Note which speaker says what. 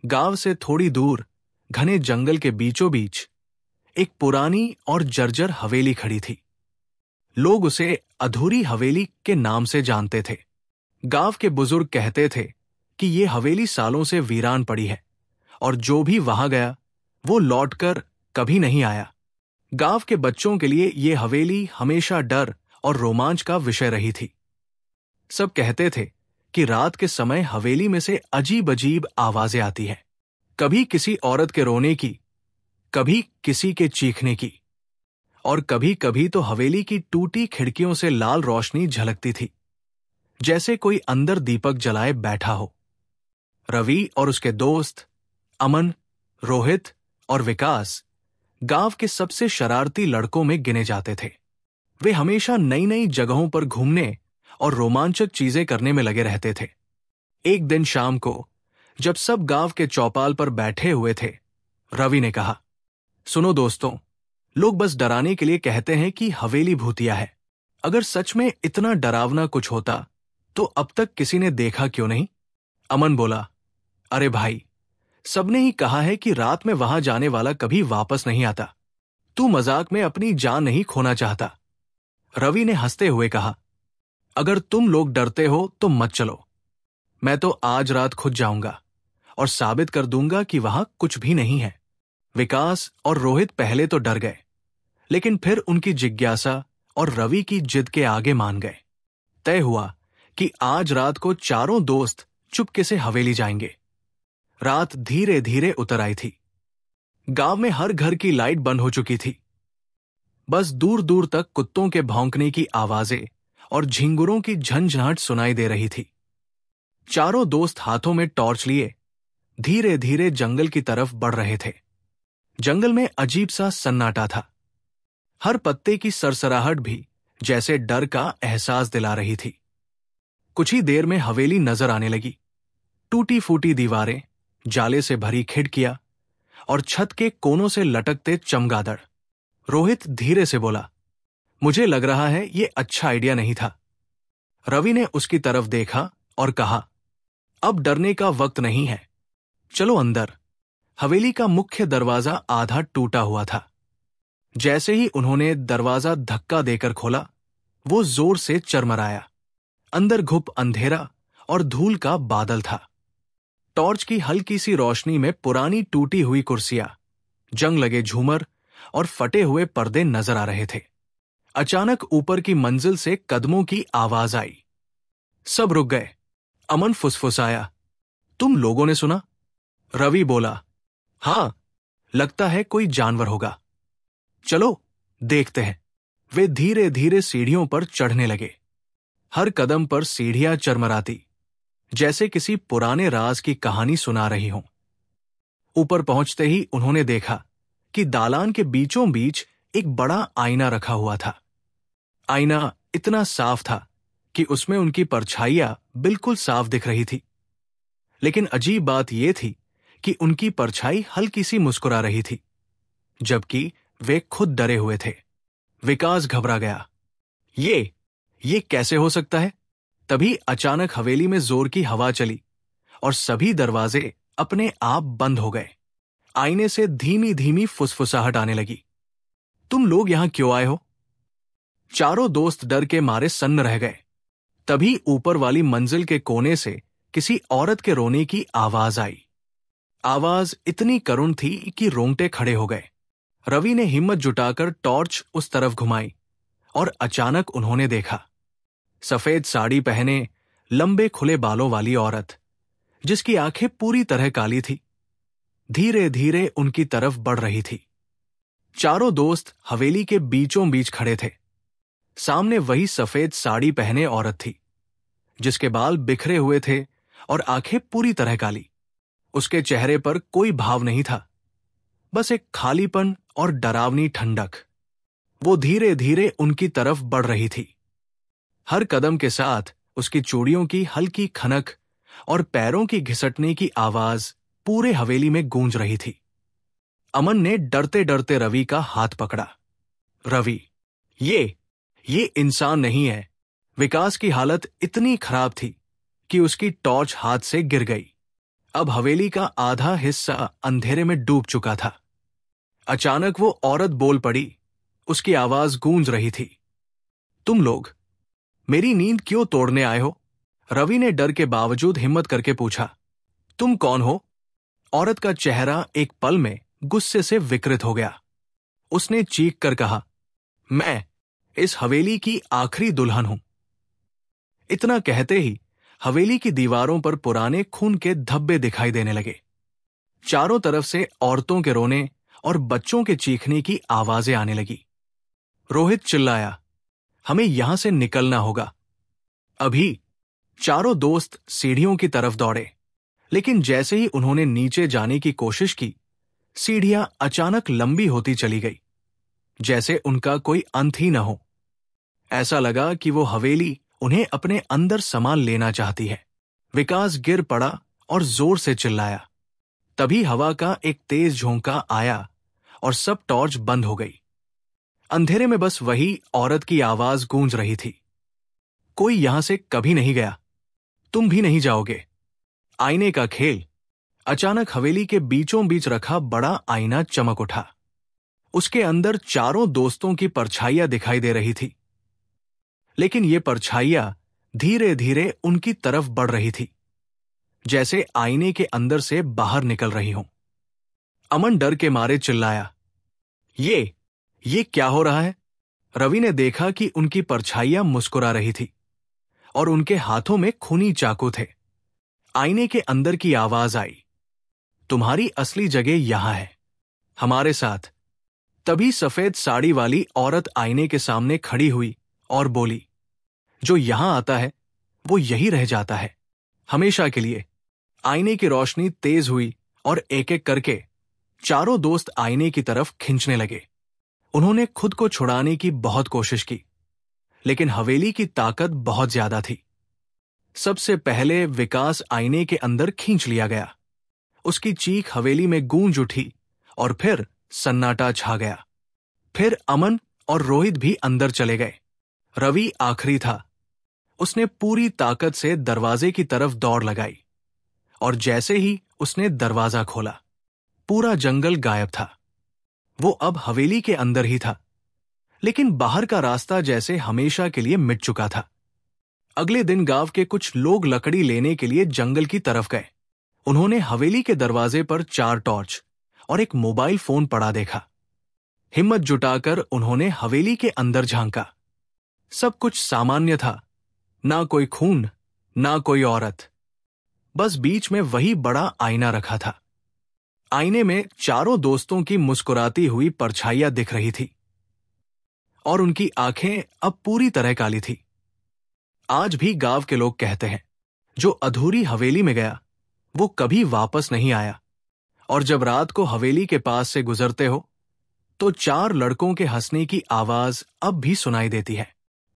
Speaker 1: गांव से थोड़ी दूर घने जंगल के बीचों बीच एक पुरानी और जर्जर हवेली खड़ी थी। लोग उसे अधूरी हवेली के नाम से जानते थे। गांव के बुजुर्ग कहते थे कि ये हवेली सालों से वीरान पड़ी है और जो भी वहां गया वो लौटकर कभी नहीं आया। गांव के बच्चों के लिए ये हवेली हमेशा डर और रोमांच का विषय रही थी। सब कहते थे कि रात के समय हवेली में से अजीब अजीब आवाजें आती हैं, कभी किसी औरत के रोने की, कभी किसी के चीखने की, और कभी कभी तो हवेली की टूटी खिड़कियों से लाल रोशनी झलकती थी, जैसे कोई अंदर दीपक जलाए बैठा हो। रवि और उसके दोस्त अमन, रोहित और विकास गांव के सबसे शरारती लड़कों में गिने जाते थे। वे हमेशा नई नई जगहों पर घूमने और रोमांचक चीजें करने में लगे रहते थे। एक दिन शाम को जब सब गांव के चौपाल पर बैठे हुए थे, रवि ने कहा, सुनो दोस्तों, लोग बस डराने के लिए कहते हैं कि हवेली भूतिया है। अगर सच में इतना डरावना कुछ होता तो अब तक किसी ने देखा क्यों नहीं? अमन बोला, अरे भाई, सबने ही कहा है कि रात में वहां जाने वाला कभी वापस नहीं आता। तू मजाक में अपनी जान नहीं खोना चाहता। रवि ने हंसते हुए कहा, अगर तुम लोग डरते हो तो मत चलो। मैं तो आज रात खुद जाऊंगा और साबित कर दूंगा कि वहां कुछ भी नहीं है। विकास और रोहित पहले तो डर गए, लेकिन फिर उनकी जिज्ञासा और रवि की जिद के आगे मान गए। तय हुआ कि आज रात को चारों दोस्त चुपके से हवेली जाएंगे। रात धीरे धीरे उतर आई थी। गांव में हर घर की लाइट बंद हो चुकी थी। बस दूर दूर तक कुत्तों के भौंकने की आवाजें और झिंगुरों की झंझनाहट सुनाई दे रही थी। चारों दोस्त हाथों में टॉर्च लिए धीरे धीरे जंगल की तरफ बढ़ रहे थे। जंगल में अजीब सा सन्नाटा था। हर पत्ते की सरसराहट भी जैसे डर का एहसास दिला रही थी। कुछ ही देर में हवेली नजर आने लगी। टूटी फूटी दीवारें, जाले से भरी खिड़कियां और छत के कोनों से लटकते चमगादड़। रोहित धीरे से बोला, मुझे लग रहा है ये अच्छा आइडिया नहीं था। रवि ने उसकी तरफ देखा और कहा, अब डरने का वक्त नहीं है, चलो अंदर। हवेली का मुख्य दरवाजा आधा टूटा हुआ था। जैसे ही उन्होंने दरवाजा धक्का देकर खोला, वो जोर से चरमराया। अंदर घुप अंधेरा और धूल का बादल था। टॉर्च की हल्की सी रोशनी में पुरानी टूटी हुई कुर्सियां, जंग लगे झूमर और फटे हुए पर्दे नजर आ रहे थे। अचानक ऊपर की मंजिल से कदमों की आवाज आई। सब रुक गए। अमन फुसफुसाया, तुम लोगों ने सुना? रवि बोला, हां, लगता है कोई जानवर होगा। चलो देखते हैं। वे धीरे धीरे सीढ़ियों पर चढ़ने लगे। हर कदम पर सीढ़ियां चरमराती, जैसे किसी पुराने राज की कहानी सुना रही हों। ऊपर पहुंचते ही उन्होंने देखा कि दालान के बीचों बीच एक बड़ा आईना रखा हुआ था। आईना इतना साफ था कि उसमें उनकी परछाइयां बिल्कुल साफ दिख रही थी। लेकिन अजीब बात यह थी कि उनकी परछाई हल्की सी मुस्कुरा रही थी, जबकि वे खुद डरे हुए थे। विकास घबरा गया। ये कैसे हो सकता है? तभी अचानक हवेली में जोर की हवा चली और सभी दरवाजे अपने आप बंद हो गए। आईने से धीमी धीमी फुसफुसाहट आने लगी। तुम लोग यहां क्यों आए हो? चारों दोस्त डर के मारे सन्न रह गए। तभी ऊपर वाली मंजिल के कोने से किसी औरत के रोने की आवाज आई। आवाज इतनी करुण थी कि रोंगटे खड़े हो गए। रवि ने हिम्मत जुटाकर टॉर्च उस तरफ घुमाई और अचानक उन्होंने देखा सफेद साड़ी पहने, लंबे खुले बालों वाली औरत, जिसकी आंखें पूरी तरह काली थी, धीरे धीरे उनकी तरफ बढ़ रही थी। चारों दोस्त हवेली के बीचों बीच खड़े थे। सामने वही सफेद साड़ी पहने औरत थी, जिसके बाल बिखरे हुए थे और आंखें पूरी तरह काली। उसके चेहरे पर कोई भाव नहीं था, बस एक खालीपन और डरावनी ठंडक। वो धीरे धीरे उनकी तरफ बढ़ रही थी। हर कदम के साथ उसकी चूड़ियों की हल्की खनक और पैरों की घिसटने की आवाज पूरे हवेली में गूंज रही थी। अमन ने डरते डरते रवि का हाथ पकड़ा। रवि, ये इंसान नहीं है। विकास की हालत इतनी खराब थी कि उसकी टॉर्च हाथ से गिर गई। अब हवेली का आधा हिस्सा अंधेरे में डूब चुका था। अचानक वो औरत बोल पड़ी। उसकी आवाज गूंज रही थी। तुम लोग मेरी नींद क्यों तोड़ने आए हो? रवि ने डर के बावजूद हिम्मत करके पूछा। तुम कौन हो? औरत का चेहरा एक पल में गुस्से से विकृत हो गया। उसने चीख कर कहा, मैं इस हवेली की आखिरी दुल्हन हूं। इतना कहते ही हवेली की दीवारों पर पुराने खून के धब्बे दिखाई देने लगे। चारों तरफ से औरतों के रोने और बच्चों के चीखने की आवाजें आने लगी। रोहित चिल्लाया, हमें यहां से निकलना होगा अभी। चारों दोस्त सीढ़ियों की तरफ दौड़े, लेकिन जैसे ही उन्होंने नीचे जाने की कोशिश की, सीढ़ियां अचानक लंबी होती चली गई, जैसे उनका कोई अंत ही न हो। ऐसा लगा कि वो हवेली उन्हें अपने अंदर समा लेना चाहती है। विकास गिर पड़ा और जोर से चिल्लाया। तभी हवा का एक तेज झोंका आया और सब टॉर्च बंद हो गई। अंधेरे में बस वही औरत की आवाज गूंज रही थी। कोई यहां से कभी नहीं गया, तुम भी नहीं जाओगे। आईने का खेल। अचानक हवेली के बीचों बीच रखा बड़ा आईना चमक उठा। उसके अंदर चारों दोस्तों की परछाइयां दिखाई दे रही थी, लेकिन ये परछाइयां धीरे धीरे उनकी तरफ बढ़ रही थी, जैसे आईने के अंदर से बाहर निकल रही हों। अमन डर के मारे चिल्लाया, ये क्या हो रहा है? रवि ने देखा कि उनकी परछाइयां मुस्कुरा रही थी और उनके हाथों में खूनी चाकू थे। आईने के अंदर की आवाज आई, तुम्हारी असली जगह यहां है, हमारे साथ। तभी सफेद साड़ी वाली औरत आईने के सामने खड़ी हुई और बोली, जो यहां आता है वो यही रह जाता है, हमेशा के लिए। आईने की रोशनी तेज हुई और एक एक करके चारों दोस्त आईने की तरफ खींचने लगे। उन्होंने खुद को छुड़ाने की बहुत कोशिश की, लेकिन हवेली की ताकत बहुत ज्यादा थी। सबसे पहले विकास आईने के अंदर खींच लिया गया। उसकी चीख हवेली में गूंज उठी और फिर सन्नाटा छा गया। फिर अमन और रोहित भी अंदर चले गए। रवि आखिरी था। उसने पूरी ताकत से दरवाजे की तरफ दौड़ लगाई और जैसे ही उसने दरवाजा खोला, पूरा जंगल गायब था। वो अब हवेली के अंदर ही था, लेकिन बाहर का रास्ता जैसे हमेशा के लिए मिट चुका था। अगले दिन गांव के कुछ लोग लकड़ी लेने के लिए जंगल की तरफ गए। उन्होंने हवेली के दरवाजे पर 4 टॉर्च और एक मोबाइल फोन पड़ा देखा। हिम्मत जुटाकर उन्होंने हवेली के अंदर झांका। सब कुछ सामान्य था, ना कोई खून, ना कोई औरत। बस बीच में वही बड़ा आईना रखा था। आईने में चारों दोस्तों की मुस्कुराती हुई परछाइयां दिख रही थी और उनकी आंखें अब पूरी तरह काली थी। आज भी गांव के लोग कहते हैं, जो अधूरी हवेली में गया वो कभी वापस नहीं आया। और जब रात को हवेली के पास से गुजरते हो तो 4 लड़कों के हंसने की आवाज अब भी सुनाई देती है।